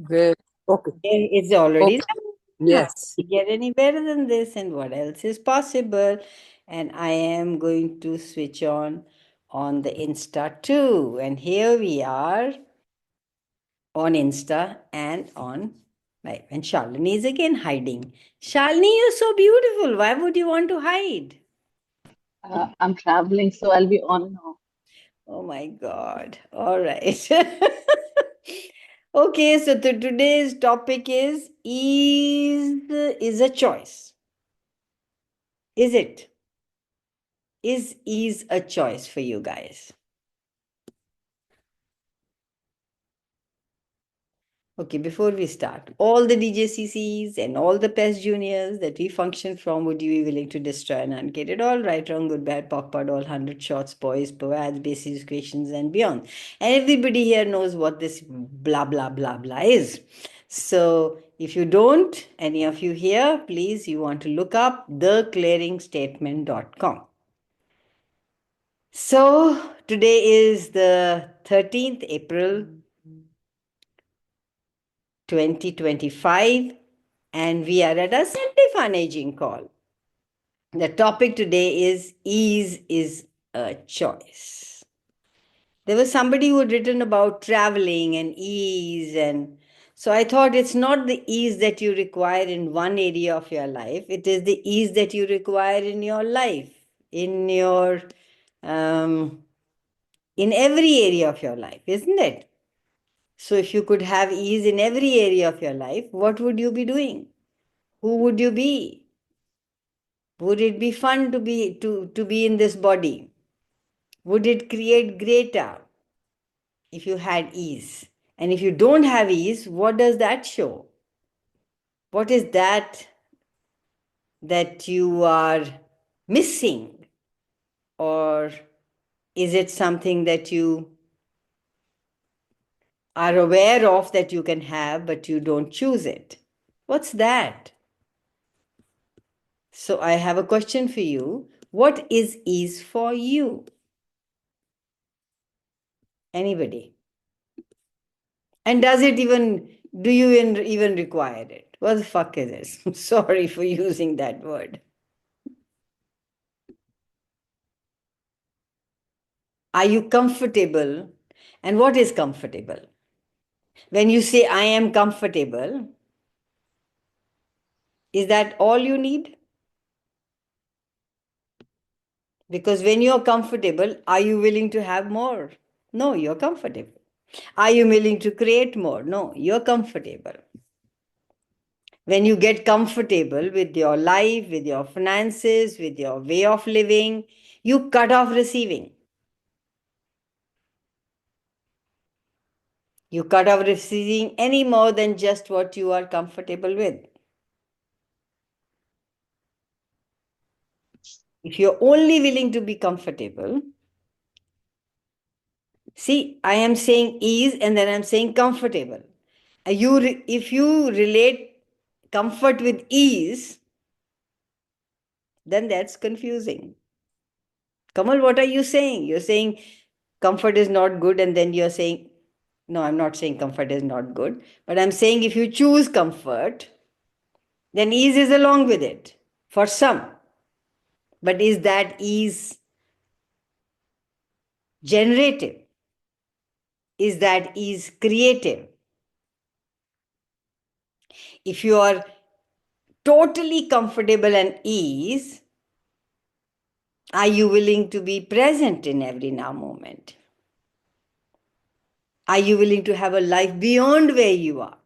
Good. Okay. It's already Okay. how Yes. to get any better than this, and what else is possible? And I am going to switch on the Insta too. And here we are on Insta and on live. And Shalini is again hiding. Shalini, you're so beautiful. Why would you want to hide? I'm traveling, so I'll be on and off. Oh my God. All right. Okay, so today's topic is a choice. Is it? Is a choice for you guys? Okay, before we start, all the DJCCs and all the PES juniors that we function from, would you be willing to destroy and unkid it all? Right, wrong, good, bad, POC, all 100 shots, boys, poads, basic equations, and beyond. And everybody here knows what this blah, blah, blah, blah is. So if you don't, any of you here, please, you want to look up theclearingstatement.com. So today is the 13th April 2025, and we are at a Sentifan aging call. The topic today is ease is a choice. There was somebody who had written about traveling and ease, and so I thought it's not the ease that you require in one area of your life, it is the ease that you require in your life, in your in every area of your life, isn't it? So if you could have ease in every area of your life, what would you be doing? Who would you be? Would it be fun to be in this body? Would it create greater if you had ease? And if you don't have ease, what does that show? What is that you are missing? Or is it something that you are aware of that you can have, but you don't choose it? What's that? So I have a question for you. What is ease for you? Anybody? And does it even, do you even require it? What the fuck is this? Sorry for using that word. Are you comfortable? And what is comfortable? When you say, I am comfortable, is that all you need? Because when you're comfortable, are you willing to have more? No, you're comfortable. Are you willing to create more? No, you're comfortable. When you get comfortable with your life, with your finances, with your way of living, you cut off receiving. You cut off receiving any more than just what you are comfortable with. If you're only willing to be comfortable, see, I am saying ease and then I'm saying comfortable. If you relate comfort with ease, then that's confusing. Kamal, what are you saying? You're saying comfort is not good, and then you're saying, no, I'm not saying comfort is not good, but I'm saying if you choose comfort, then ease is along with it for some. But is that ease generative? Is that ease creative? If you are totally comfortable and ease, are you willing to be present in every now moment? Are you willing to have a life beyond where you are?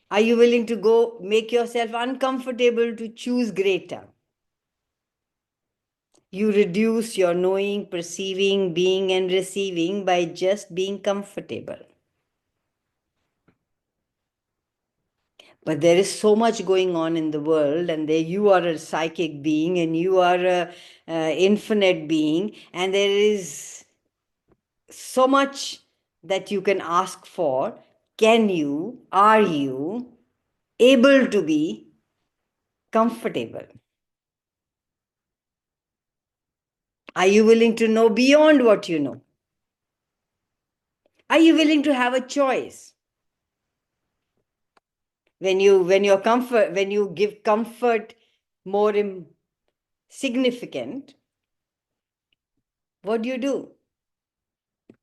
Are you willing to go make yourself uncomfortable to choose greater? You reduce your knowing, perceiving, being, and receiving by just being comfortable. But there is so much going on in the world, and there you are a psychic being, and you are a infinite being, and there is so much that you can ask for. Are you able to be comfortable? Are you willing to know beyond what you know? Are you willing to have a choice? when you give comfort more significant, what do?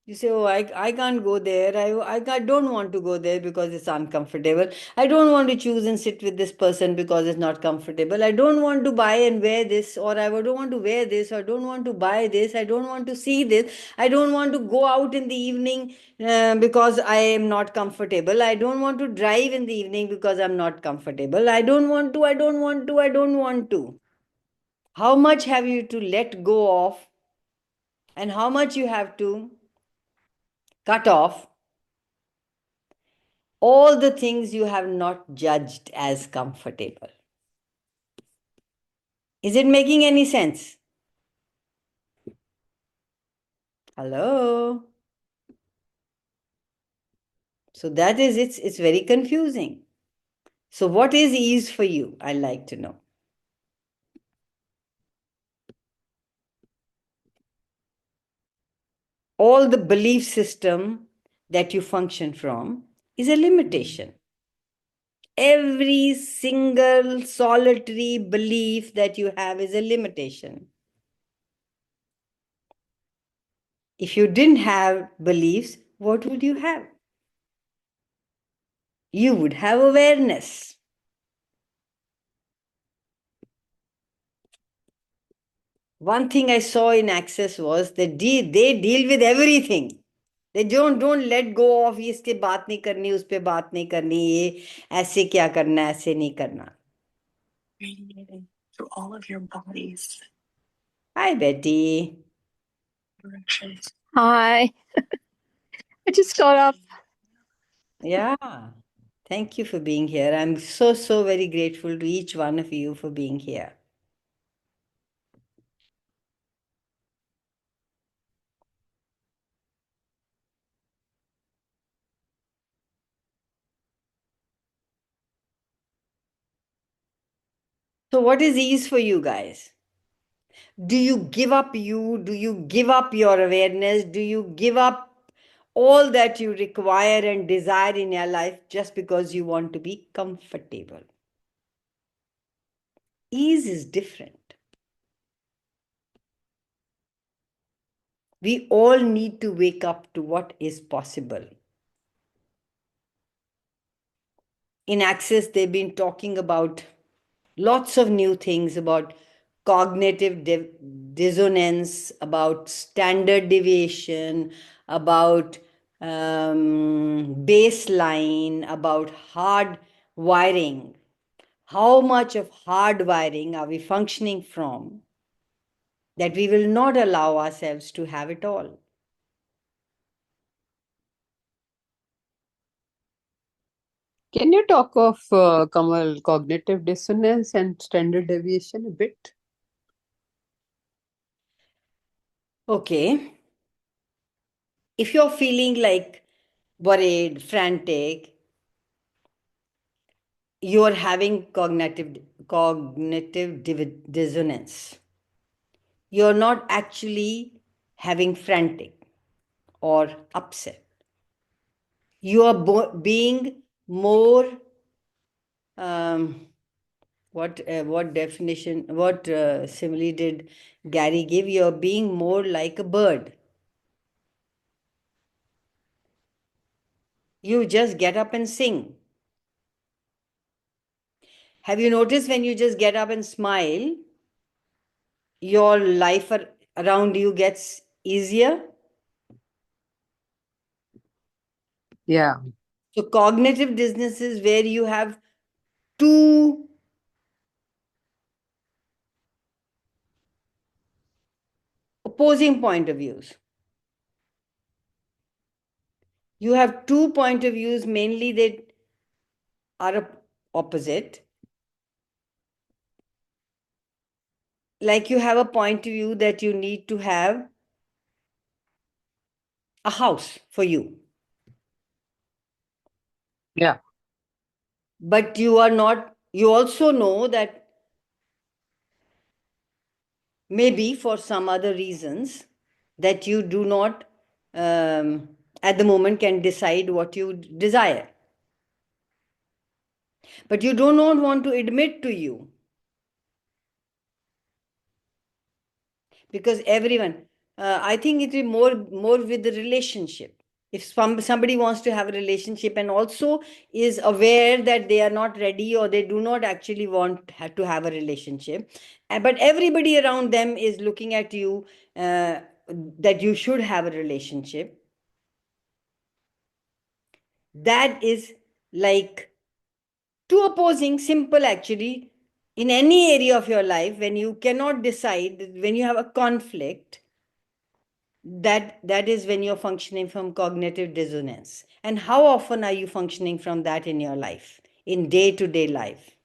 You say, oh, I can't go there. Don't want to go there because it's uncomfortable. I don't want to choose and sit with this person because it's not comfortable. I don't want to buy and wear this, or I don't want to wear this, or I don't want to buy this. I don't want to see this. I don't want to go out in the evening because I am not comfortable. I don't want to drive in the evening because I'm not comfortable. I don't want to, I don't want to, I don't want to. How much have you to let go of, and how much you have to cut off all the things you have not judged as comfortable? Is it making any sense? Hello? So that is it's very confusing. So what is ease for you? I'd like to know. All the belief system that you function from is a limitation. Every single solitary belief that you have is a limitation. If you didn't have beliefs, what would you have? You would have awareness. One thing I saw in Access was that they deal with everything. They don't let go of ये इसके बात नहीं करनी, उस पे बात नहीं करनी, ये ऐसे क्या करना, ऐसे नहीं करना. Radiating through all of your bodies. Hi, Betty. Directions. Hi. I just got up. Yeah. Thank you for being here. I'm so very grateful to each one of you for being here. So, what is ease for you guys? Do you give up you? Do you give up your awareness? Do you give up all that you require and desire in your life just because you want to be comfortable? Ease is different. We all need to wake up to what is possible. In Access, they've been talking about lots of new things about cognitive dissonance, about standard deviation, about baseline, about hard wiring. How much of hard wiring are we functioning from that we will not allow ourselves to have it all? Can you talk of Kamal cognitive dissonance and standard deviation a bit? Okay. If you're feeling like worried, frantic, you're having cognitive dissonance. You're not actually having frantic or upset. You are being more what definition, what simile did Gary give? You're being more like a bird. You just get up and sing. Have you noticed when you just get up and smile, your life around you gets easier? Yeah. So cognitive dissonance is where you have two opposing point of views. You have two point of views mainly that are opposite. Like you have a point of view that you need to have a house for you, Yeah. but you are not, you also know that maybe for some other reasons that you do not at the moment can decide what you desire. but you do not want to admit to you, because everyone, I think it is more with the relationship. If somebody wants to have a relationship and also is aware that they are not ready or they do not actually want to have a relationship, but everybody around them is looking at you, that you should have a relationship, that is like two opposing, simple actually. In any area of your life, when you cannot decide, when you have a conflict, that is when you're functioning from cognitive dissonance. And how often are you functioning from that in your life, in day-to-day life?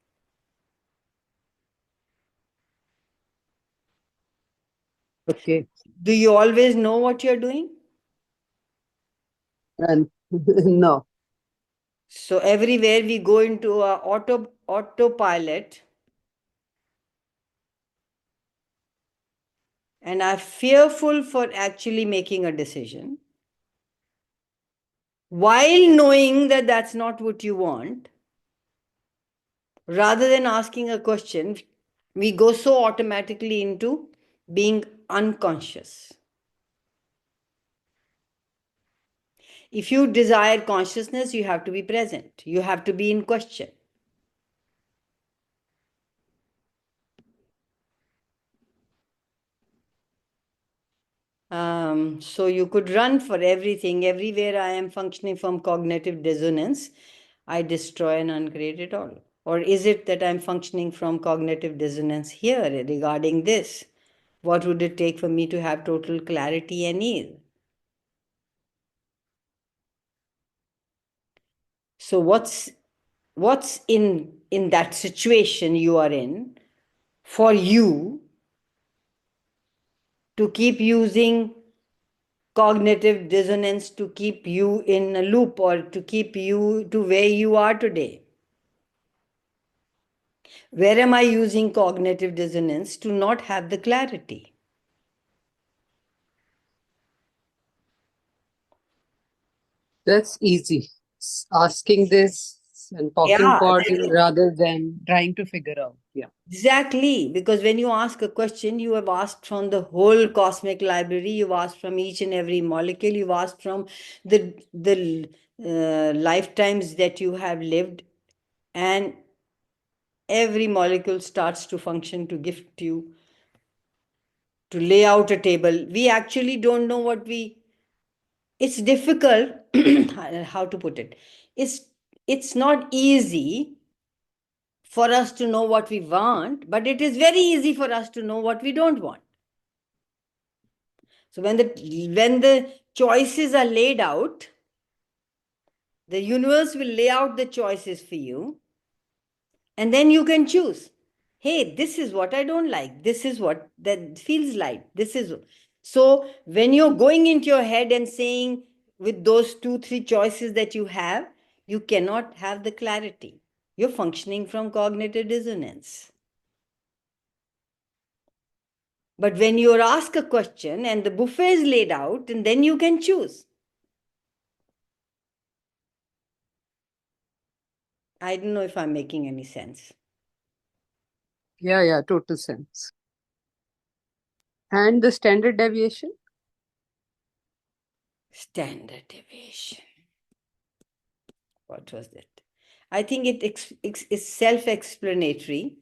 Okay. Do you always know what you're doing? And no. So everywhere we go into a autopilot and are fearful for actually making a decision, while knowing that that's not what you want. Rather than asking a question, we go so automatically into being unconscious. If you desire consciousness, you have to be present. You have to be in question. So you could run for everything. Everywhere I am functioning from cognitive dissonance, I destroy and uncreate it all. Or is it that I'm functioning from cognitive dissonance here regarding this? What would it take for me to have total clarity and ease? So what's in that situation you are in for you to keep using cognitive dissonance to keep you in a loop or to keep you to where you are today? Where am I using cognitive dissonance to not have the clarity? That's easy. Asking this and talking Yeah, about it rather than trying to figure out. Yeah. exactly. Because when you ask a question, you have asked from the whole cosmic library, you've asked from each and every molecule, you've asked from the lifetimes that you have lived, and every molecule starts to function to gift you, to lay out a table. We actually don't know what it's difficult how to put it. It's not easy for us to know what we want, but it is very easy for us to know what we don't want. So when the choices are laid out, the universe will lay out the choices for you, and then you can choose. Hey, this is what I don't like. This is what that feels like. This is so when you're going into your head and saying with those 2 3 choices that you have, you cannot have the clarity. You're functioning from cognitive dissonance. But when you're asked a question and the buffet is laid out, and then you can choose. I don't know if I'm making any sense. Yeah, yeah, total sense. And the standard deviation? Standard deviation. What was that? I think it is self-explanatory.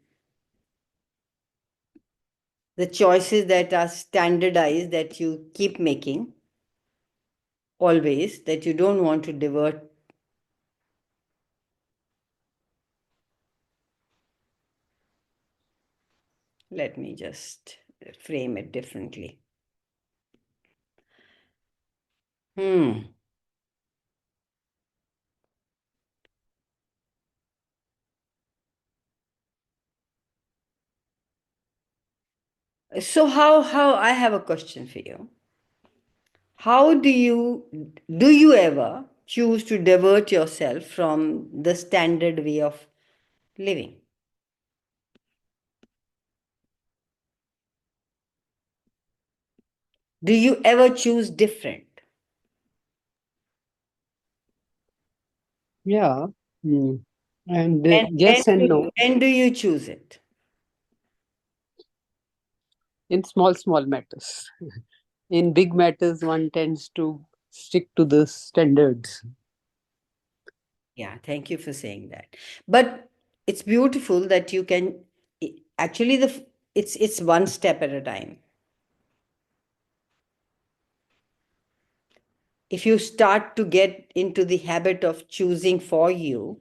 The choices that are standardized that you keep making always, that you don't want to divert. Let me just frame it differently. Hmm. So how I have a question for you. How do you ever choose to divert yourself from the standard way of living? Do you ever choose different? Yeah. Hmm. And And yes and no. when do you choose it? In small matters. In big matters, one tends to stick to the standards. Yeah, thank you for saying that. But it's beautiful that you can actually it's one step at a time. If you start to get into the habit of choosing for you,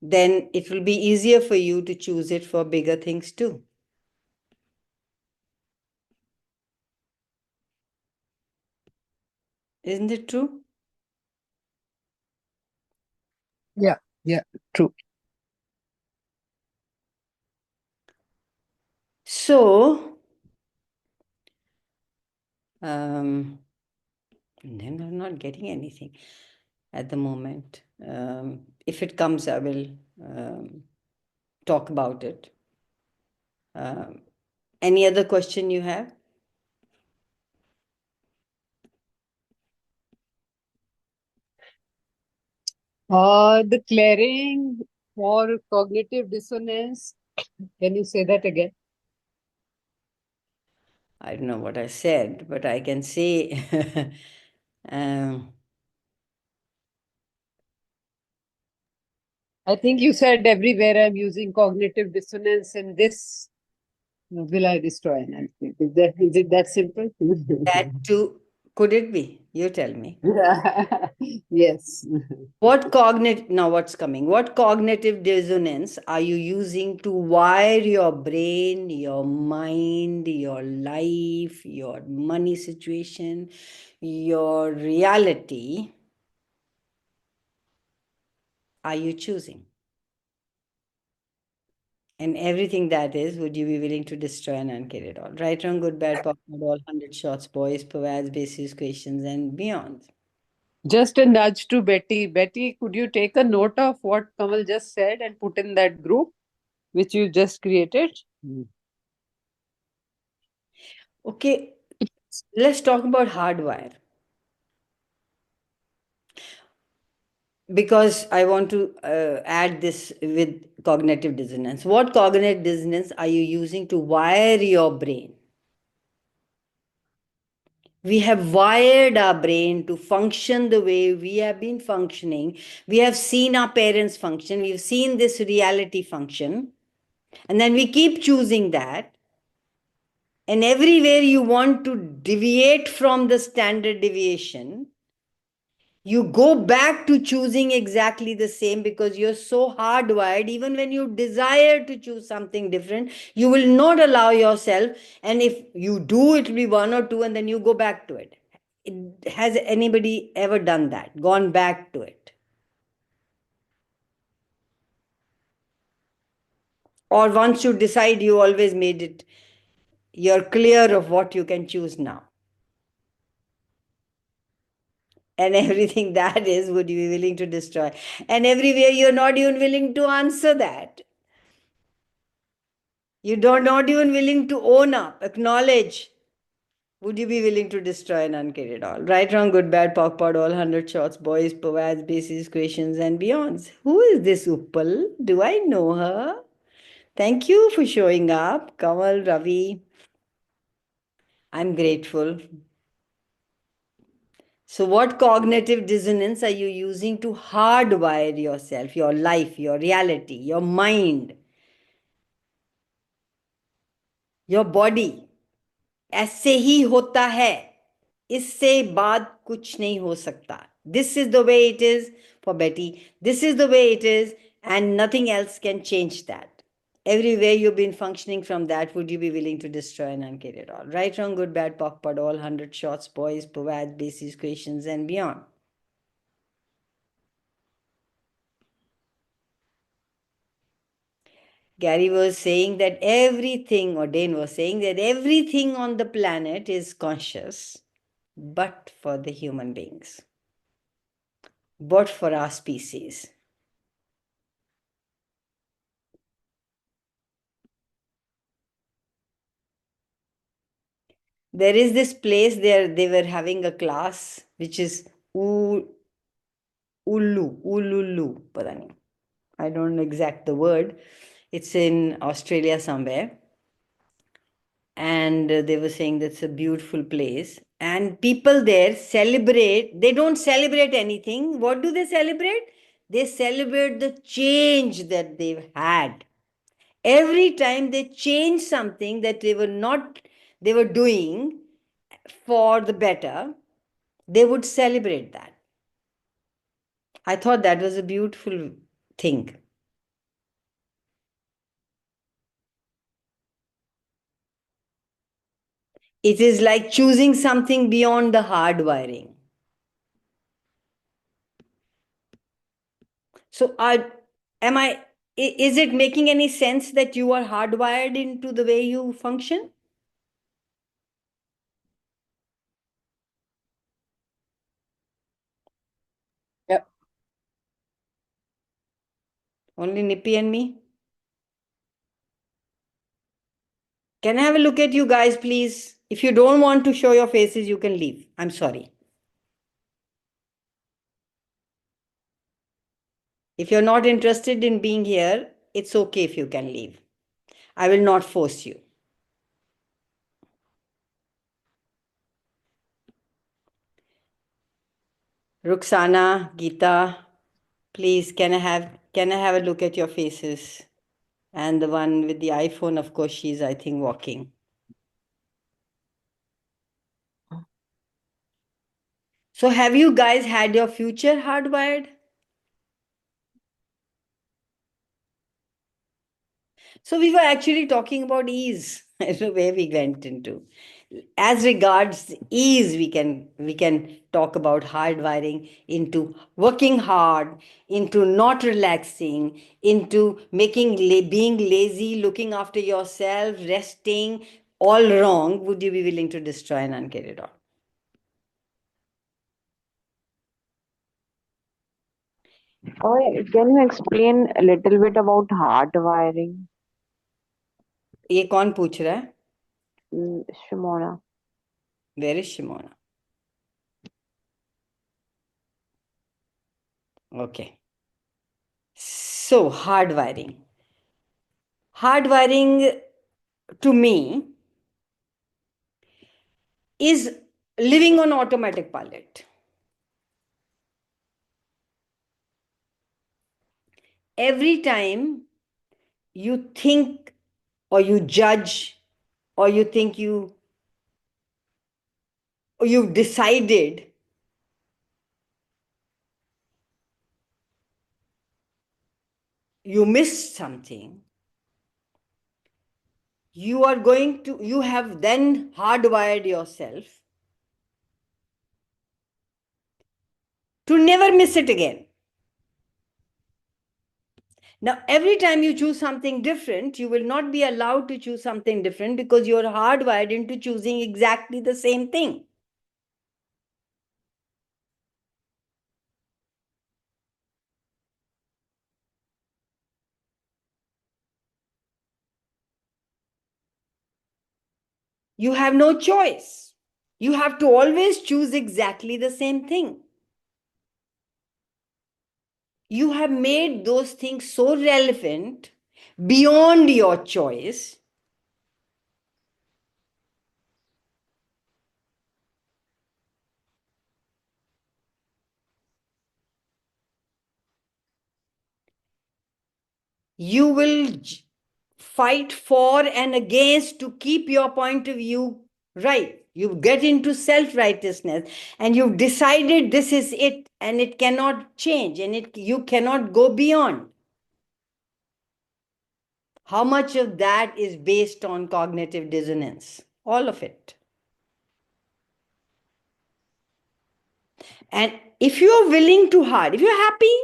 then it will be easier for you to choose it for bigger things too. Isn't it true? Yeah, yeah, true. So, um, then I'm not getting anything at the moment. If it comes, I will talk about it. Um, any other question you have? The clearing for cognitive dissonance. Can you say that again? I don't know what I said, but I can say um, I think you said everywhere I'm using cognitive dissonance in this. Will I destroy an athlete? Is it that simple? that too. Could it be? You tell me. Yes. What's coming? What cognitive dissonance are you using to wire your brain, your mind, your life, your money situation, your reality? Are you choosing? And everything that is, would you be willing to destroy and unkid it all? Right, wrong, good, bad, pop, all, 100 shots, boys, pervades, basis, questions, and beyond. Just a nudge to Betty. Betty, could you take a note of what Kamal just said and put in that group which you just created? Okay, let's talk about hardwire. Because I want to add this with cognitive dissonance. What cognitive dissonance are you using to wire your brain? We have wired our brain to function the way we have been functioning. We have seen our parents function. We've seen this reality function. And then we keep choosing that. And everywhere you want to deviate from the standard deviation, you go back to choosing exactly the same because you're so hardwired. Even when you desire to choose something different, you will not allow yourself. And if you do, it will be one or two, and then you go back to it. Has anybody ever done that? Gone back to it? Or once you decide, you always made it, you're clear of what you can choose now. And everything that is, would you be willing to destroy? And everywhere you're not even willing to answer that. You don't not even willing to own up, acknowledge. Would you be willing to destroy and unkid it all? Right, wrong, good, bad, POC, POD, all 100 shots, boys, POVADs, bases, questions, and beyonds. Who is this Uppal? Do I know her? Thank you for showing up, Kamal, Ravi. I'm grateful. So, what cognitive dissonance are you using to hardwire yourself, your life, your reality, your mind, your body? ऐसे ही होता है. इससे बाद कुछ नहीं हो सकता. This is the way it is for Betty. This is the way it is, and nothing else can change that. Everywhere you've been functioning from that, would you be willing to destroy and unkid it all? Right, wrong, good, bad, POC, POD, all 100 shots, boys, POVAD, bases, questions, and beyond. Gary was saying that everything, or Dane was saying that everything on the planet is conscious, but for the human beings, but for our species. There is this place there, they were having a class which is Ululu, पता नहीं. I don't know exact the word. It's in Australia somewhere. And they were saying that's a beautiful place. And people there celebrate, they don't celebrate anything. What do they celebrate? They celebrate the change that they've had. Every time they change something that they were doing for the better, they would celebrate that. I thought that was a beautiful thing. It is like choosing something beyond the hard wiring. So, is it making any sense that you are hardwired into the way you function? Yep. Only Nippy and me? Can I have a look at you guys, please? If you don't want to show your faces, you can leave. I'm sorry. If you're not interested in being here, it's okay if you can leave. I will not force you. Ruxana, Geeta, please, can I have a look at your faces? And the one with the iPhone, of course, she's, I think, walking. So have you guys had your future hardwired? So we were actually talking about ease. I don't know where we went into. As regards ease, we can talk about hardwiring into working hard, into not relaxing, into being lazy, looking after yourself, resting, all wrong. Would you be willing to destroy and unget it all? Or can you explain a little bit about hard wiring? ये कौन पूछ रहा है? Shimona. Where is Shimona? Okay. So, hardwiring. Hardwiring to me is living on automatic pilot. Every time you think or you judge or you think you've decided, you missed something, you have then hardwired yourself to never miss it again. Now, every time you choose something different, you will not be allowed to choose something different because you're hardwired into choosing exactly the same thing. You have no choice. You have to always choose exactly the same thing. You have made those things so relevant beyond your choice. You will fight for and against to keep your point of view right. You get into self-righteousness and you've decided this is it and it cannot change and you cannot go beyond. How much of that is based on cognitive dissonance? All of it. And if you're willing to if you're happy,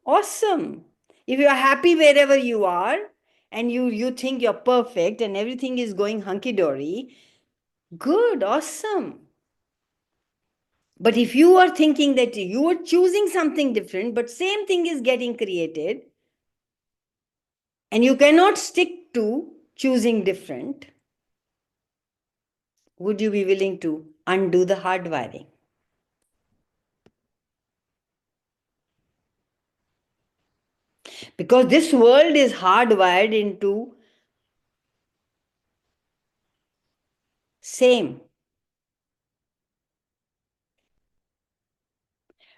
awesome. If you're happy wherever you are and you think you're perfect and everything is going hunky-dory, good, awesome. But if you are thinking that you are choosing something different, but same thing is getting created, and you cannot stick to choosing different, would you be willing to undo the hardwiring? Because this world is hardwired into same.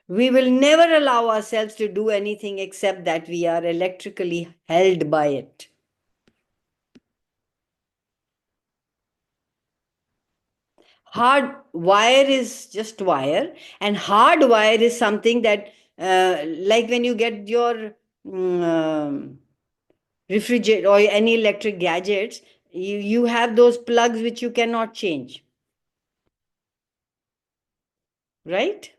We will never allow ourselves to do anything except that we are electrically held by it. Hard wire is just wire, and hard wire is something that, like when you get your refrigerator or any electric gadgets, you have those plugs which you cannot change. Right?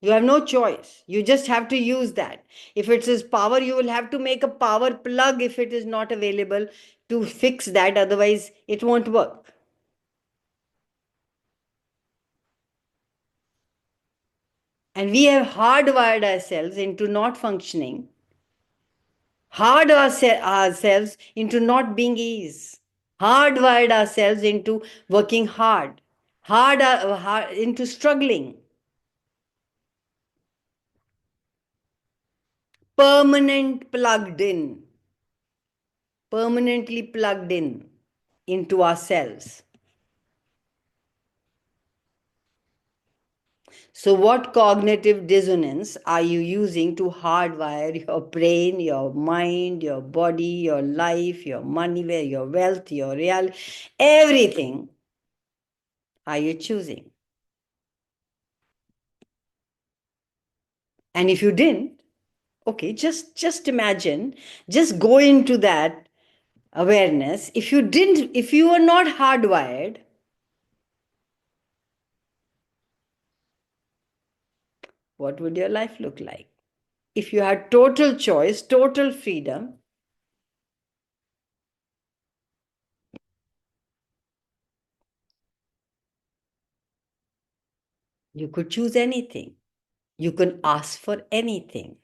You have no choice. You just have to use that. If it is power, you will have to make a power plug if it is not available to fix that. Otherwise, it won't work. And we have hardwired ourselves into not functioning, ourselves into not being ease, hardwired ourselves into working hard, hard into struggling, permanently plugged in into ourselves. So, what cognitive dissonance are you using to hardwire your brain, your mind, your body, your life, your money, your wealth, your reality, everything are you choosing? And if you didn't, okay, just imagine, just go into that awareness. If you were not hardwired, what would your life look like? If you had total choice, total freedom, you could choose anything. You can ask for anything.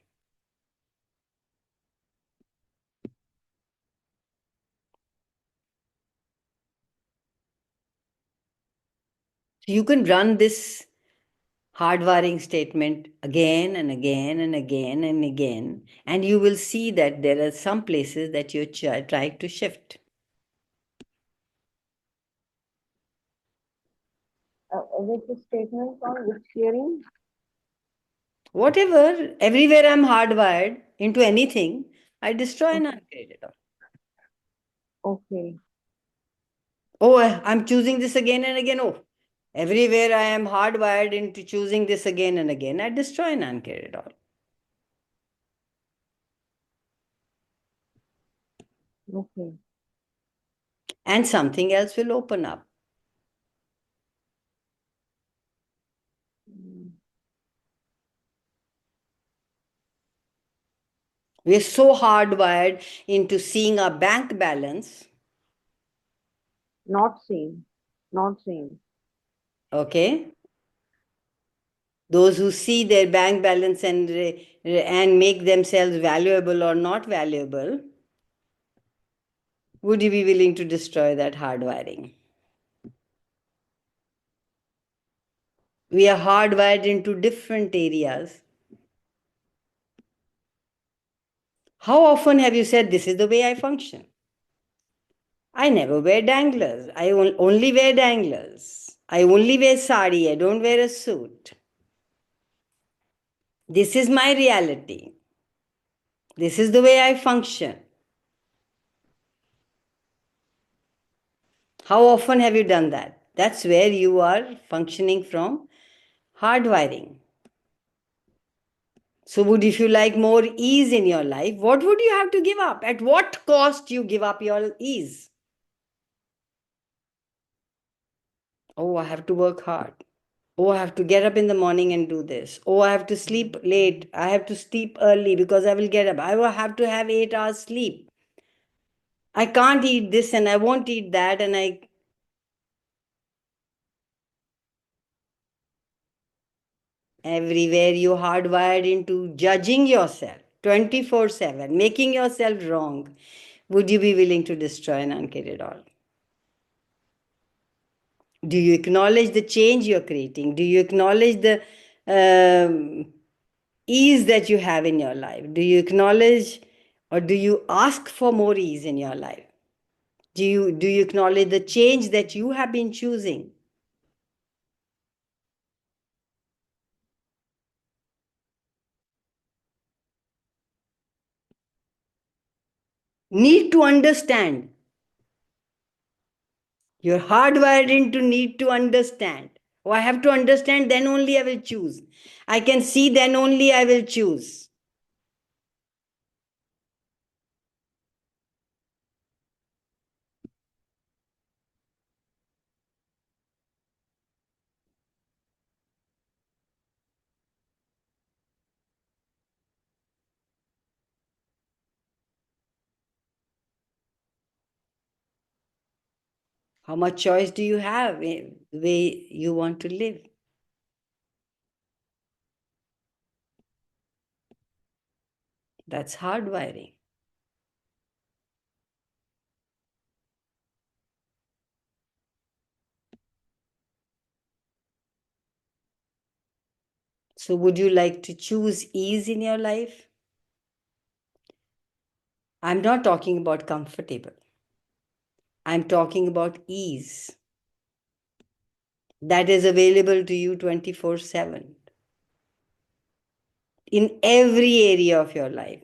You can run this hardwiring statement again and again and again and again, and you will see that there are some places that you're trying to shift. Which statement on which hearing? Whatever, everywhere I'm hardwired into anything, I destroy and uncreate it all. Okay. Oh, I'm choosing this again and again. Oh, everywhere I am hardwired into choosing this again and again, I destroy and uncreate it all. Okay. And something else will open up. We're so hardwired into seeing our bank balance. Not same. Not same. Okay. Those who see their bank balance and make themselves valuable or not valuable, would you be willing to destroy that hardwiring? We are hardwired into different areas. How often have you said, this is the way I function? I never wear danglers. I only wear danglers. I only wear sari. I don't wear a suit. This is my reality. This is the way I function. How often have you done that? That's where you are functioning from hardwiring. So, if you like more ease in your life, what would you have to give up? At what cost you give up your ease? Oh, I have to work hard. Oh, I have to get up in the morning and do this. Oh, I have to sleep late. I have to sleep early because I will get up. I will have to have 8 hours sleep. I can't eat this and I won't eat that. And everywhere you hardwired into judging yourself 24/7, making yourself wrong. Would you be willing to destroy and uncreate it all? Do you acknowledge the change you're creating? Do you acknowledge the ease that you have in your life? Do you acknowledge or do you ask for more ease in your life? Do you acknowledge the change that you have been choosing? Need to understand. You're hardwired into need to understand. Oh, I have to understand, then only I will choose. I can see, then only I will choose. How much choice do you have in the way you want to live? That's hardwiring. So, would you like to choose ease in your life? I'm not talking about comfortable. I'm talking about ease that is available to you 24/7 in every area of your life.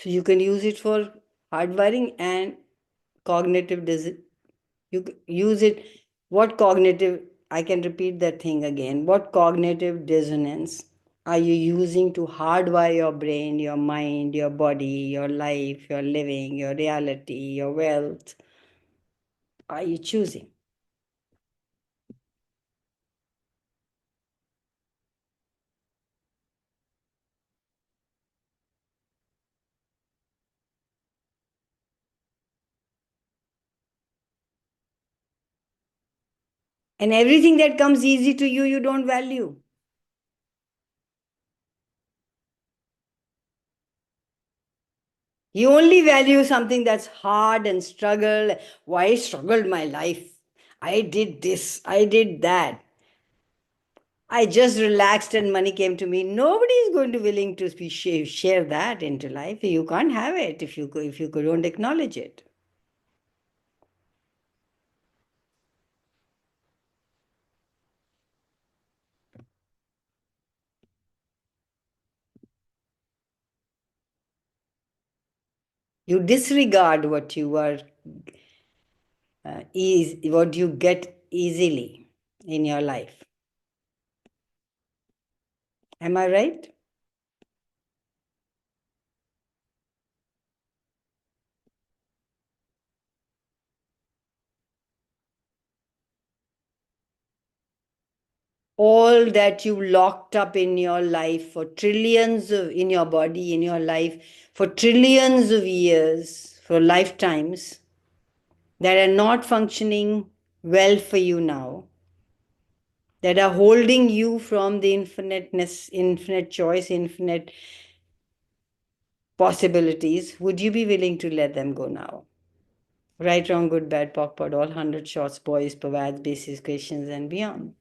So, you can use it for hardwiring and cognitive you use it. What cognitive, I can repeat that thing again, what cognitive dissonance are you using to hardwire your brain, your mind, your body, your life, your living, your reality, your wealth are you choosing? And everything that comes easy to you, you don't value. You only value something that's hard and struggle. Why I struggled my life? I did this, I did that. I just relaxed and money came to me. Nobody is going to willing to share that into life. You can't have it if you don't acknowledge it. You disregard what you are what you get easily in your life. Am I right? All that you locked up in your life for trillions of, in your body, in your life, for trillions of years, for lifetimes, that are not functioning well for you now, that are holding you from the infiniteness, infinite choice, infinite possibilities, would you be willing to let them go now? Right, wrong, good, bad, POC, POD, all 100 shots, boys, pavads, basis, questions, and beyond.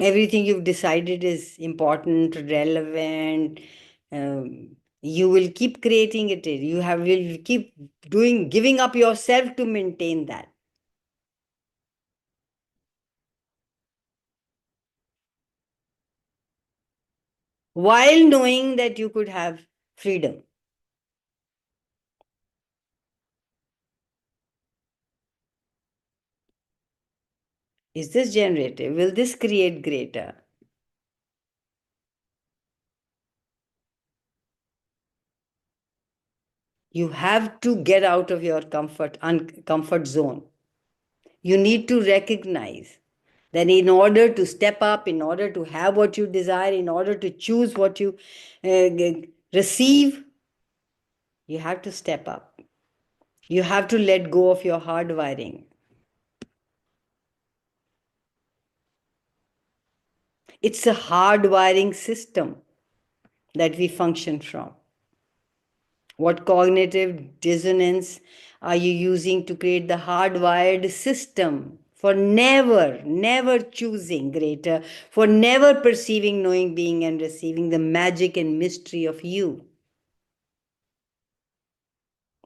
Everything you've decided is important, relevant. You will keep creating it. Will keep giving up yourself to maintain that. While knowing that you could have freedom. Is this generative? Will this create greater? You have to get out of your comfort zone. You need to recognize that in order to step up, in order to have what you desire, in order to choose what you receive, you have to step up. You have to let go of your hardwiring. It's a hardwiring system that we function from. What cognitive dissonance are you using to create the hardwired system for never choosing greater, for never perceiving, knowing, being, and receiving the magic and mystery of you,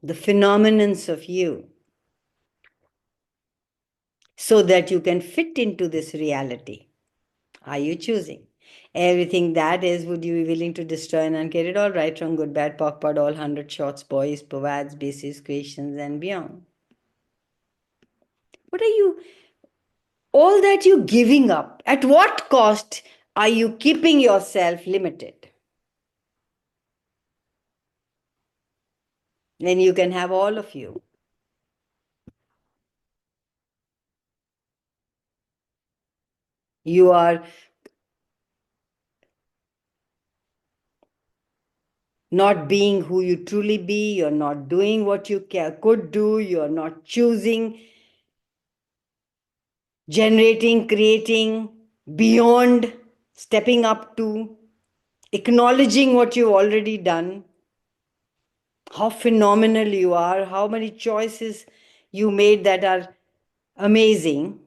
the phenomenons of you, so that you can fit into this reality? Are you choosing? Everything that is, would you be willing to destroy and uncreate it all? Right, wrong, good, bad, POC, POD, all 100 shots, boys, povads, bases, creations, and beyond. What are you, all that you giving up? At what cost are you keeping yourself limited? Then you can have all of you. You are not being who you truly be, you're not doing what you could do, you're not choosing, generating, creating, beyond, stepping up to, acknowledging what you've already done, how phenomenal you are, how many choices you made that are amazing.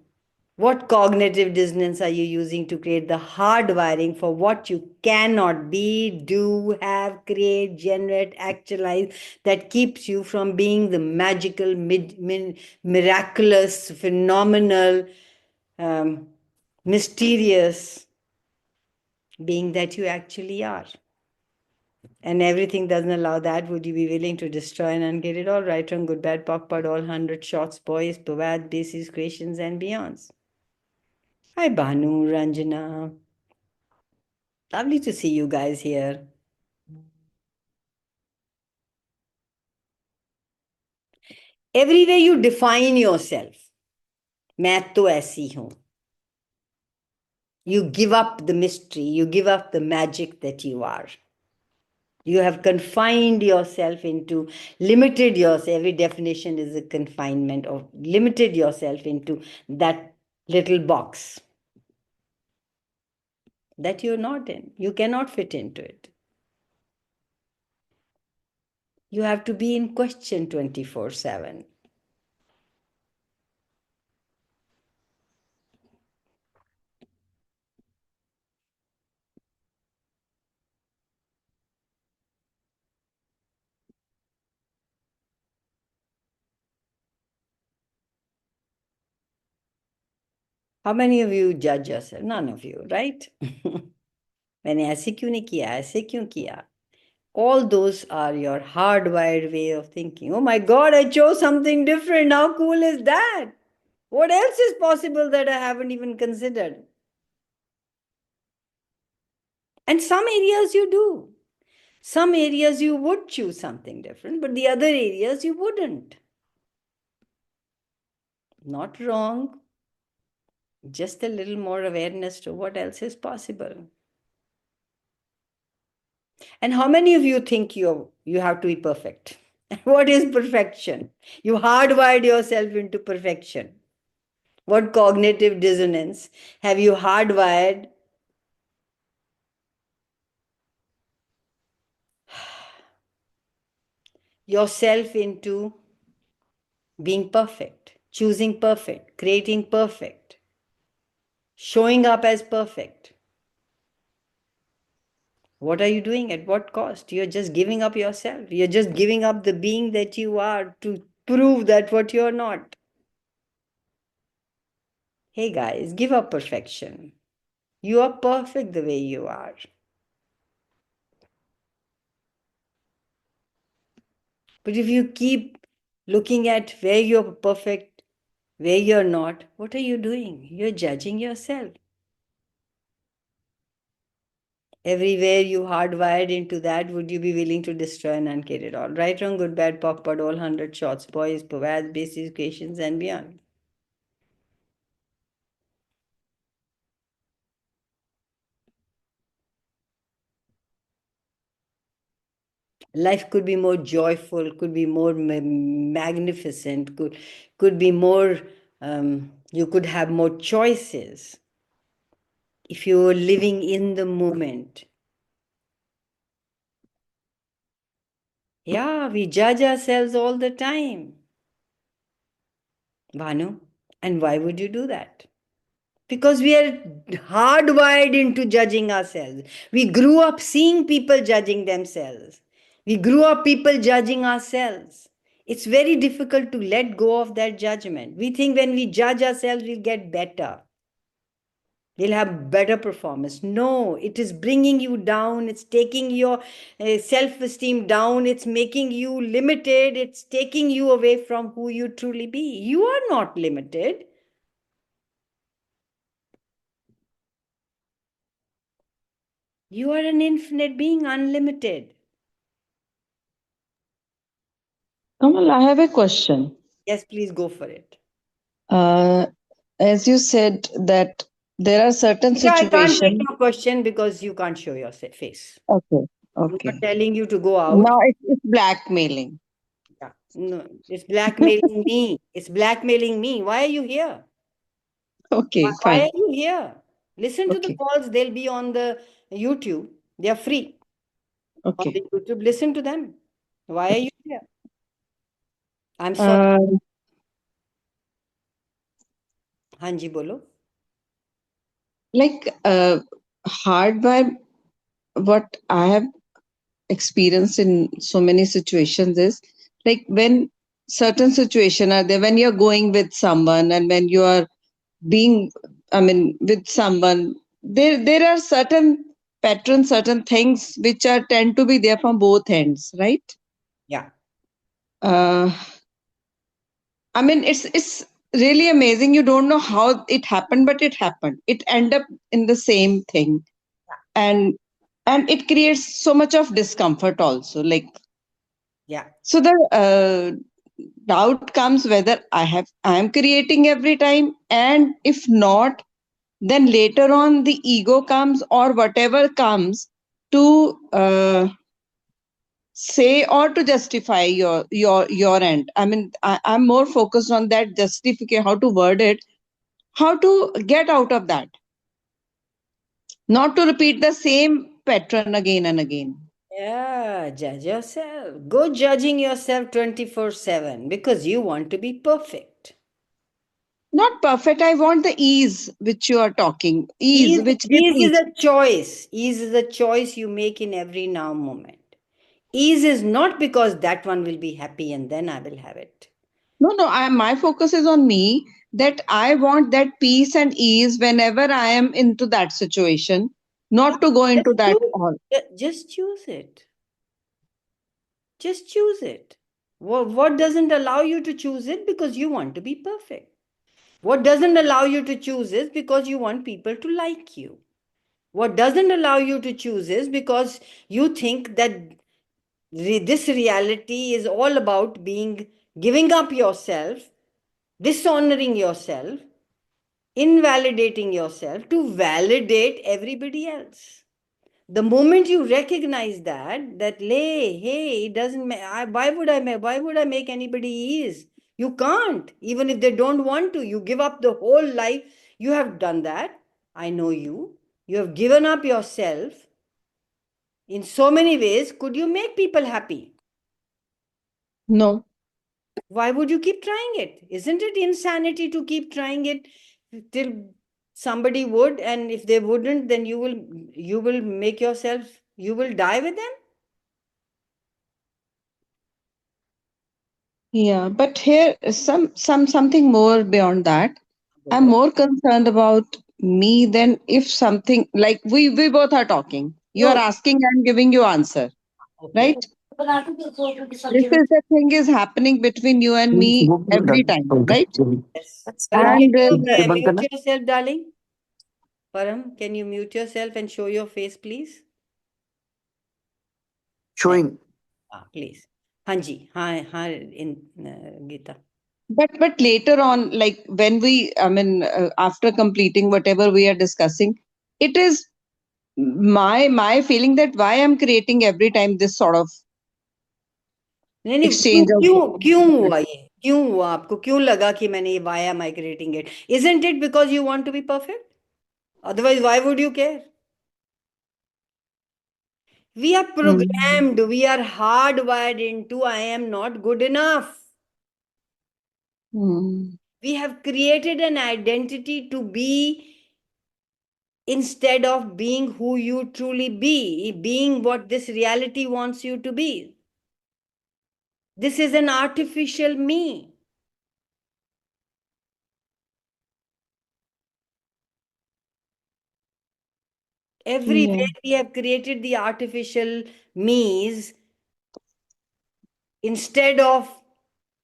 What cognitive dissonance are you using to create the hardwiring for what you cannot be, do, have, create, generate, actualize, that keeps you from being the magical, miraculous, phenomenal, mysterious being that you actually are? And everything doesn't allow that. Would you be willing to destroy and uncreate it all? Right, wrong, good, bad, POC, POD, all 100 shots, boys, pavad, bases, creations, and beyonds. Hi, Bhanu, Ranjana. Lovely to see you guys here. Every way you define yourself, मैं तो ऐसी हूँ. You give up the mystery, you give up the magic that you are. You have confined yourself into, limited yourself. Every definition is a confinement, or limited yourself into that little box that you're not in. You cannot fit into it. You have to be in question 24/7. How many of you judge yourself? None of you, right? मैंने ऐसे क्यों नहीं किया, ऐसे क्यों किया? All those are your hardwired way of thinking. Oh my God, I chose something different. How cool is that? What else is possible that I haven't even considered? And some areas you do. Some areas you would choose something different, but the other areas you wouldn't. Not wrong. Just a little more awareness to what else is possible. And how many of you think you have to be perfect? What is perfection? You hardwired yourself into perfection. What cognitive dissonance have you hardwired yourself into being perfect, choosing perfect, creating perfect, showing up as perfect? What are you doing? At what cost? You're just giving up yourself. You're just giving up the being that you are to prove that what you're not. Hey guys, give up perfection. You are perfect the way you are. But if you keep looking at where you're perfect, where you're not, what are you doing? You're judging yourself. Everywhere you hardwired into that, would you be willing to destroy and uncreate it all? Right, wrong, good, bad, POC, POD, all 100 shots, boys, povads, bases, creations, and beyond. Life could be more joyful, could be more magnificent, could be more, you could have more choices. if you're living in the moment. Yeah, we judge ourselves all the time. Bhanu, and why would you do that? Because we are hardwired into judging ourselves. We grew up seeing people judging themselves. We grew up people judging ourselves. It's very difficult to let go of that judgment. We think when we judge ourselves, we'll get better. We'll have better performance. No, it is bringing you down. It's taking your self esteem down. It's making you limited. It's taking you away from who you truly be. You are not limited. You are an infinite being, unlimited. Kamal, I have a question. Yes, please go for it. As you said that there are certain Yeah, I can't take situations. your question because you can't show your face. Okay, I'm not okay. telling you to go out. Now it's blackmailing. Yeah. No, it's blackmailing me. It's blackmailing me. Why are you here? Okay, Why are fine. you here? Listen to the Okay, calls. They'll be on the YouTube. They are free on okay. the YouTube. Listen to them. Why are you here? I'm sorry. Uh, Hanji bolo. like hard by what I have experienced in so many situations is like when certain situation are there when you're going with someone and when you are being with someone there are certain patterns, certain things which are tend to be there from both ends, right? Yeah. uh, it's really amazing. You don't know how it happened, but it happened. It end up in the same thing, and it creates so much of discomfort also. Like Yeah. so, the doubt comes whether I am creating every time, and if not, then later on the ego comes or whatever comes to say or to justify your end. I'm more focused on that justification, how to word it, how to get out of that, not to repeat the same pattern again and again. Yeah, judge yourself. Go judging yourself 24/7 because you want to be perfect. Not perfect. I want the ease which you are talking, ease Ease, which gives ease is ease. a choice. Ease is a choice you make in every now moment. Ease is not because that one will be happy and then I will have it. No, my focus is on me, that I want that peace and ease whenever I am into that situation, Yeah, not to go into just that choose, all. just choose it. Just choose it. What doesn't allow you to choose it? Because you want to be perfect. What doesn't allow you to choose is because you want people to like you. What doesn't allow you to choose is because you think that this reality is all about giving up yourself, dishonoring yourself, invalidating yourself to validate everybody else. The moment you recognize that lay, hey, it doesn't why would I make anybody ease? You can't, even if they don't want to. You give up the whole life. You have done that. I know you. You have given up yourself in so many ways. Could you make people happy? No. Why would you keep trying it? Isn't it insanity to keep trying it till somebody would, and if they wouldn't, then you will make yourself, you will die with them? Yeah, but here is something more beyond that. I'm Bolo. more concerned about me than if something like we both are talking. You are Oh, asking, I'm giving you answer, okay. right? This is the thing is happening between you and me every time, right? Yes. Param, can And you mute yourself, darling? Param, can you mute yourself and show your face, please? Thank Showing. please. Hanji, hi, hi, in Gita. but later on, like when after completing whatever we are discussing, it is my feeling that why I'm creating every time this sort of नहीं नहीं क्यों exchange of क्यों क्यों हुआ ये क्यों हुआ आपको क्यों लगा कि मैंने ये why am I creating it? Isn't it because you want to be perfect? Otherwise, why would you care? We are programmed, we are hardwired into I am not good enough. We have created an identity to be instead of being who you truly be, being what this reality wants you to be. This is an artificial me. Everywhere we have created the artificial me's instead of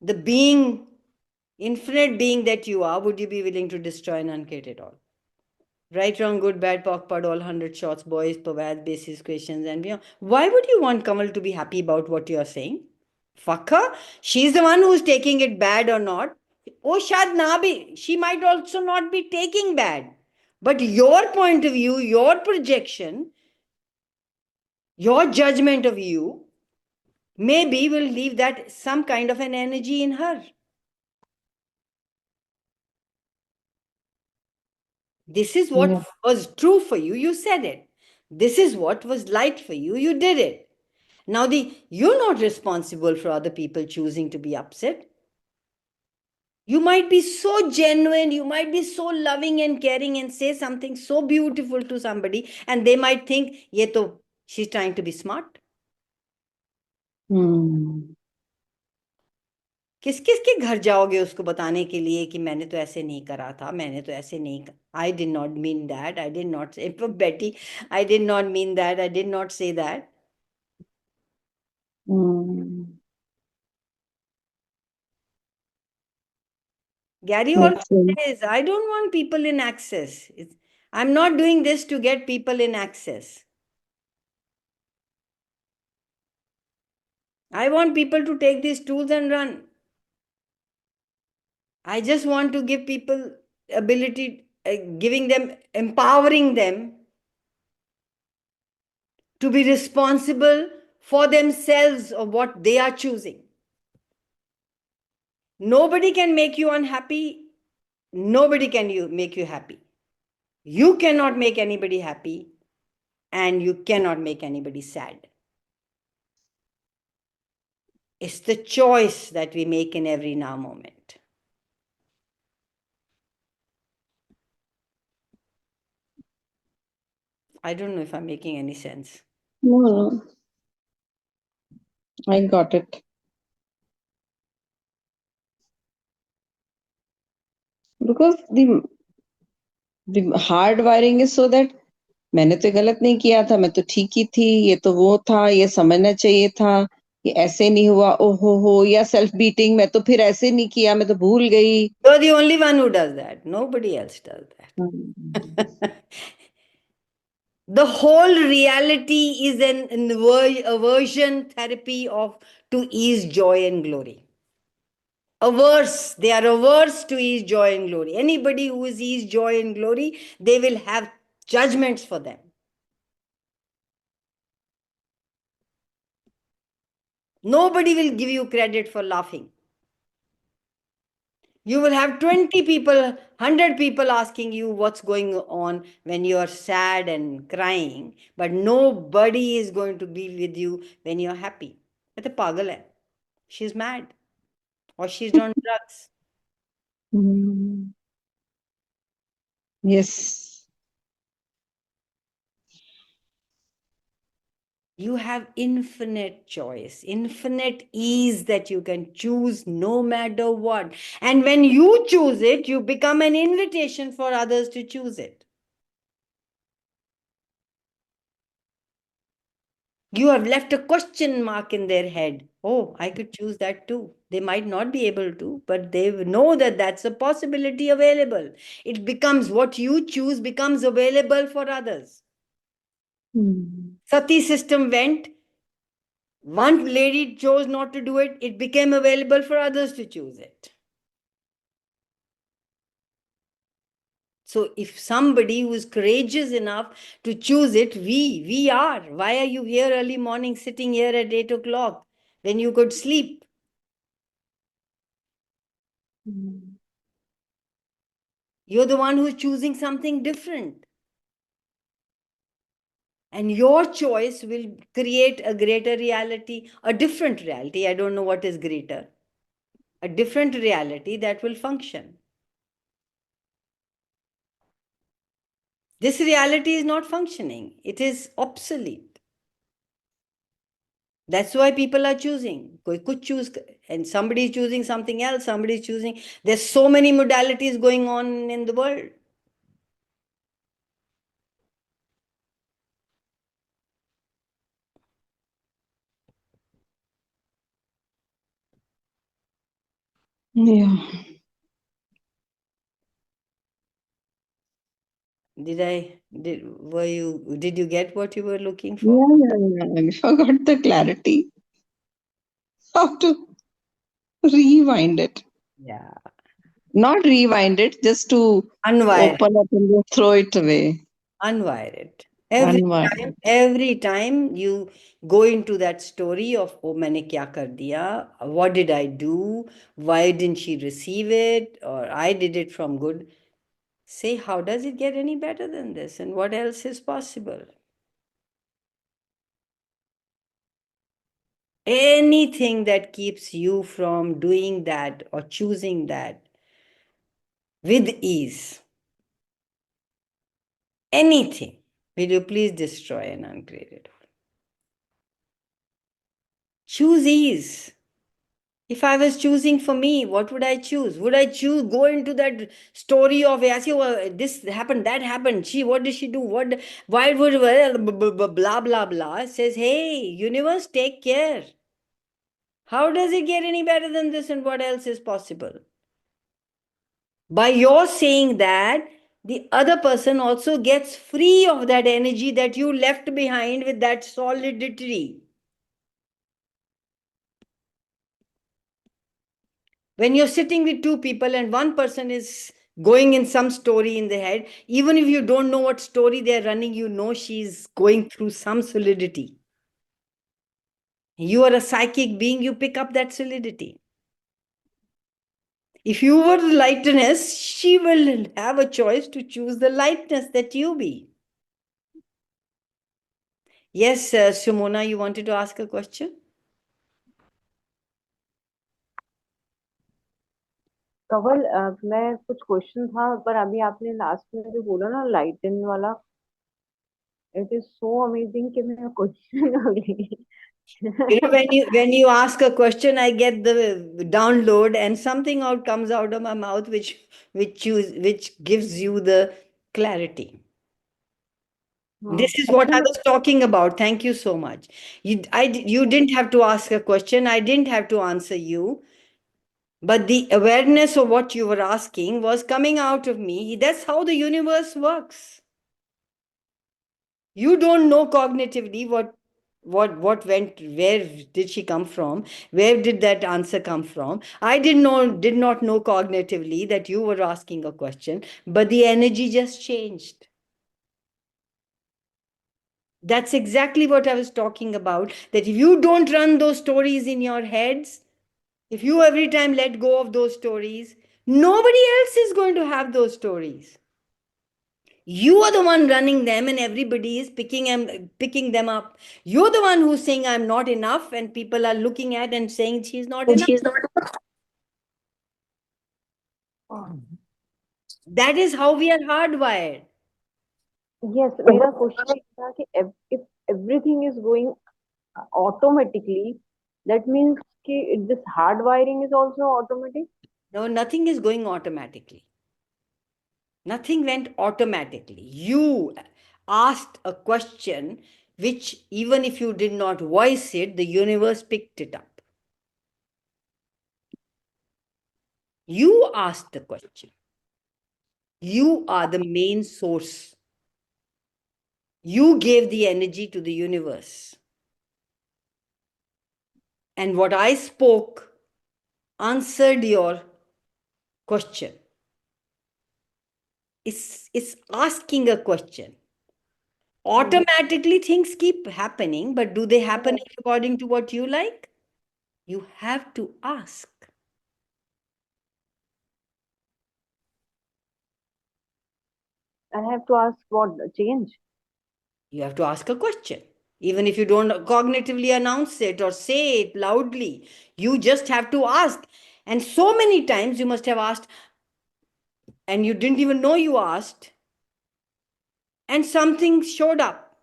the being, infinite being that you are. Would you be willing to destroy and uncreate it all? Right, wrong, good, bad, POC, PUD, all 100 shots, boys, pavads, basis questions, and beyond. Why would you want Kamal to be happy about what you are saying? Fuck her. She's the one who's taking it bad or not. Oh, shad na bhi. She might also not be taking bad. But your point of view, your projection, your judgment of you, maybe will leave that some kind of an energy in her. This is what was true for you, you said it. This is what was light for you, you did it. Now, you're not responsible for other people choosing to be upset. You might be so genuine, you might be so loving and caring and say something so beautiful to somebody, and they might think, ye to, she's trying to be smart. किस किस के घर जाओगे उसको बताने के लिए कि मैंने तो ऐसे नहीं करा था, मैंने तो ऐसे नहीं, I did not mean that, I did not say, Betty, I did not mean that, I did not say that. Gary always says, I don't want people in access. I'm not doing this to get people in access. I want people to take these tools and run. I just want to give people ability, giving them, empowering them to be responsible for themselves of what they are choosing. Nobody can make you unhappy. Nobody can make you happy. You cannot make anybody happy, and you cannot make anybody sad. It's the choice that we make in every now moment. I don't know if I'm making any sense. No, I got it. Because the hard wiring is so that मैंने तो गलत नहीं किया था, मैं तो ठीक ही थी, ये तो वो था, ये समझना चाहिए था, ये ऐसे नहीं हुआ, ओहो हो, या सेल्फ बीटिंग, मैं तो फिर ऐसे नहीं किया, मैं तो भूल गई. You're the only one who does that. Nobody else does that. The whole reality is an aversion therapy to ease, joy, and glory. Averse, they are averse to ease, joy, and glory. Anybody who is ease, joy, and glory, they will have judgments for them. Nobody will give you credit for laughing. You will have 20 people, 100 people asking you what's going on when you are sad and crying, but nobody is going to be with you when you're happy. It's a pagal hai. She's mad or she's on drugs. Yes. You have infinite choice, infinite ease that you can choose no matter what. And when you choose it, you become an invitation for others to choose it. You have left a question mark in their head. Oh, I could choose that too. They might not be able to, but they know that that's a possibility available. It becomes what you choose becomes available for others. Sati system went. One lady chose not to do it. It became available for others to choose it. So if somebody who is courageous enough to choose it, we are. Why are you here early morning sitting here at 8 o'clock when you could sleep? You're the one who's choosing something different. And your choice will create a greater reality, a different reality. I don't know what is greater. A different reality that will function. This reality is not functioning. It is obsolete. That's why people are choosing. Koi kuch choose, and somebody is choosing something else, somebody is choosing. There's so many modalities going on in the world. Yeah. Did you get what you were looking for? Yeah. I forgot the clarity. How to rewind it. Yeah. Not rewind it, just to Unwire it. open up and just throw it away. Unwire it. Unwind it. Every time you go into that story of oh maine kya kar diya, what did I do? Why didn't she receive it? Or I did it from good. Say, how does it get any better than this? And what else is possible? Anything that keeps you from doing that or choosing that with ease, anything, will you please destroy and uncreate it? Choose ease. If I was choosing for me, what would I choose? Would I choose go into that story of Yasi, this happened, that happened? She, what did she do? What? Why would blah blah blah? It says, hey, universe, take care. How does it get any better than this, and what else is possible? By your saying that, the other person also gets free of that energy that you left behind with that solidity. When you're sitting with two people and one person is going in some story in the head, even if you don't know what story they're running, you know she's going through some solidity. You are a psychic being, you pick up that solidity. If you were the lightness, she will have a choice to choose the lightness that you be. Yes, Simona, you wanted to ask a question? Kanwal मैं कुछ question था पर अभी आपने last में जो बोला ना लाइटन वाला इट इज सो अमेजिंग कि मैं क्वेश्चन हो गई You know, when you ask a question, I get the download, and something out comes out of my mouth, which gives you the clarity. This is what I अच्छा was talking about. Thank you so much. You didn't have to ask a question. I didn't have to answer you. But the awareness of what you were asking was coming out of me. That's how the universe works. You don't know cognitively what went, where did she come from, where did that answer come from. I did not know cognitively that you were asking a question, but the energy just changed. That's exactly what I was talking about, that if you don't run those stories in your heads, if you every time let go of those stories, nobody else is going to have those stories. You are the one running them, and everybody is picking them up. You're the one who's saying I'm not enough, and people are looking at and saying she's not enough. That is how we are hardwired. Yes मेरा question था कि if everything is going automatically that means कि this hard wiring is also automatic. No, nothing is going automatically. Nothing went automatically. You asked a question which, even if you did not voice it, the universe picked it up. You asked the question. You are the main source. You gave the energy to the universe. And what I spoke answered your question. It's asking a question. Automatically, things keep happening, but do they happen according to what you like? You have to ask. I have to ask what change. You have to ask a question. Even if you don't cognitively announce it or say it loudly, you just have to ask. And so many times you must have asked, and you didn't even know you asked, and something showed up.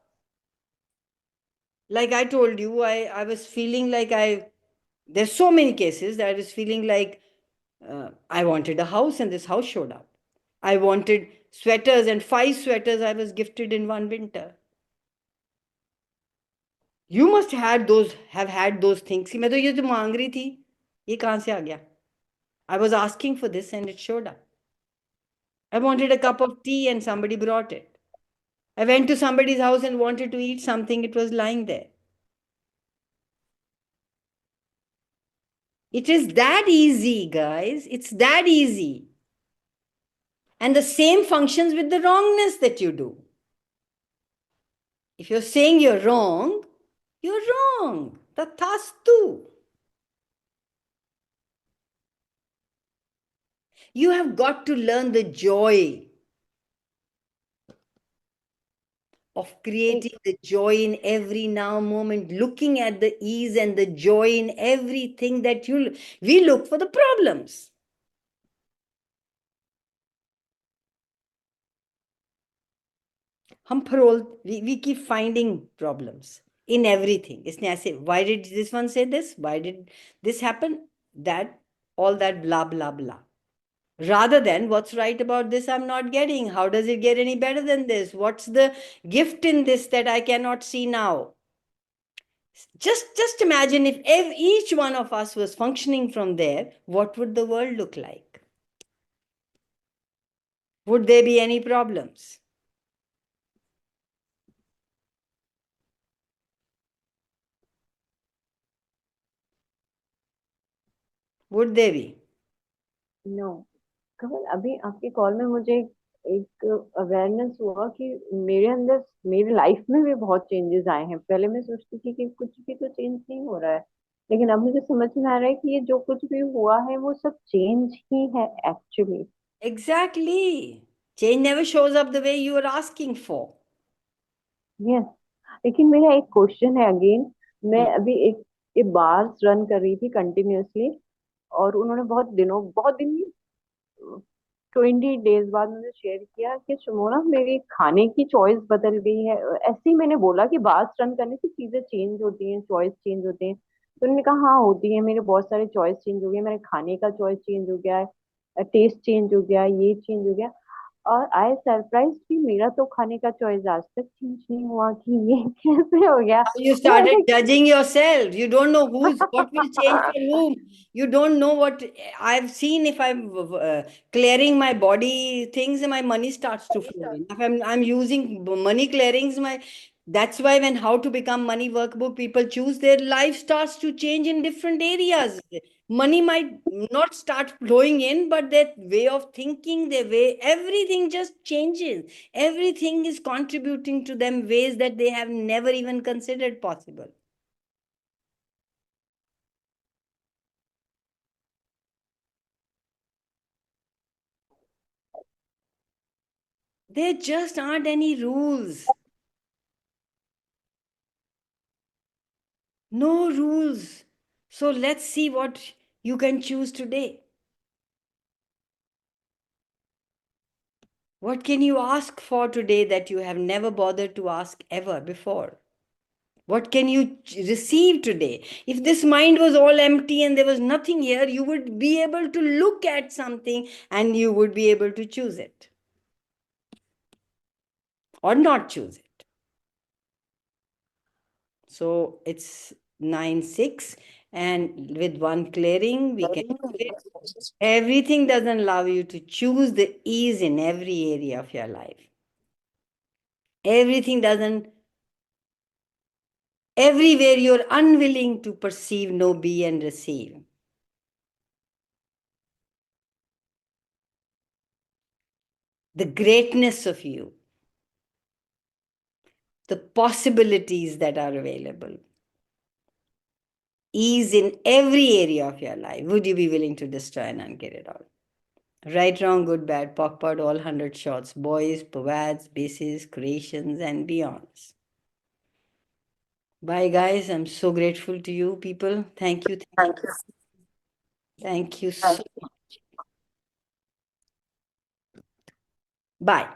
Like I told you, I was feeling like there's so many cases that I was feeling like I wanted a house and this house showed up. I wanted sweaters, and 5 sweaters I was gifted in one winter. You must have had those things कि मैं तो ये जो मांग रही थी ये कहाँ से आ गया. I was asking for this and it showed up. I wanted a cup of tea and somebody brought it. I went to somebody's house and wanted to eat something, it was lying there. It is that easy, guys. It's that easy. And the same functions with the wrongness that you do. If you're saying you're wrong, you're wrong. Tathastu. You have got to learn the joy of creating the joy in every now moment, looking at the ease and the joy in everything that we look for the problems. We keep finding problems in everything. Isne aise, why did this one say this? Why did this happen? That, all that blah, blah, blah. Rather than what's right about this I'm not getting. How does it get any better than this? What's the gift in this that I cannot see now? Just imagine if each one of us was functioning from there, what would the world look like? Would there be any problems? Would there be? No Kamal, अभी आपके call में मुझे एक awareness हुआ कि मेरे अंदर, मेरी लाइफ में भी बहुत चेंजेस आए हैं. पहले मैं सोचती थी कि कुछ भी तो चेंज नहीं हो रहा है, लेकिन अब मुझे समझ में आ रहा है कि ये जो कुछ भी हुआ है वो सब चेंज ही है actually. Exactly. Change never shows up the way you are asking for. Yes, लेकिन मेरा एक क्वेश्चन है अगेन. मैं अभी एक बार्स रन कर रही थी कंटिन्यूअसली, और उन्होंने बहुत दिन 20 डेज बाद मुझे शेयर किया कि सुमोना मेरी खाने की चॉइस बदल गई है. ऐसे ही मैंने बोला कि बार्स रन करने से चीजें चेंज होती हैं, चॉइस चेंज होते हैं. तो उन्होंने कहा हाँ होती है, मेरे बहुत सारे चॉइस चेंज हो गए, मेरे खाने का चॉइस चेंज हो गया है, टेस्ट चेंज हो गया, ये चेंज हो गया. और आई सरप्राइज कि मेरा तो खाने का चॉइस आज तक चेंज नहीं हुआ, कि ये कैसे हो गया. You started judging yourself. You don't know what will change for whom. You don't know what I've seen. If I'm clearing my body things, my money starts to flow in. If I'm using money clearings, that's why when How to Become Money workbook, people choose, their life starts to change in different areas. Money might not start flowing in, but their way of thinking, their way, everything just changes. Everything is contributing to them ways that they have never even considered possible. There just aren't any rules. No rules. So let's see what you can choose today. What can you ask for today that you have never bothered to ask ever before? What can you receive today? If this mind was all empty and there was nothing here, you would be able to look at something and you would be able to choose it or not choose it. So it's 9-6, and with one clearing, we can do it. Everything doesn't allow you to choose the ease in every area of your life. Everything doesn't, everywhere you're unwilling to perceive, know, be, and receive. The greatness of you, the possibilities that are available, ease in every area of your life. Would you be willing to destroy and unget it all? Right, wrong, good, bad, POC, POD, all 100 shots. Boys, POVADs, bases, creations, and beyonds. Bye, guys. I'm so grateful to you, people. Thank you. Thank you. Thank you so much. Bye.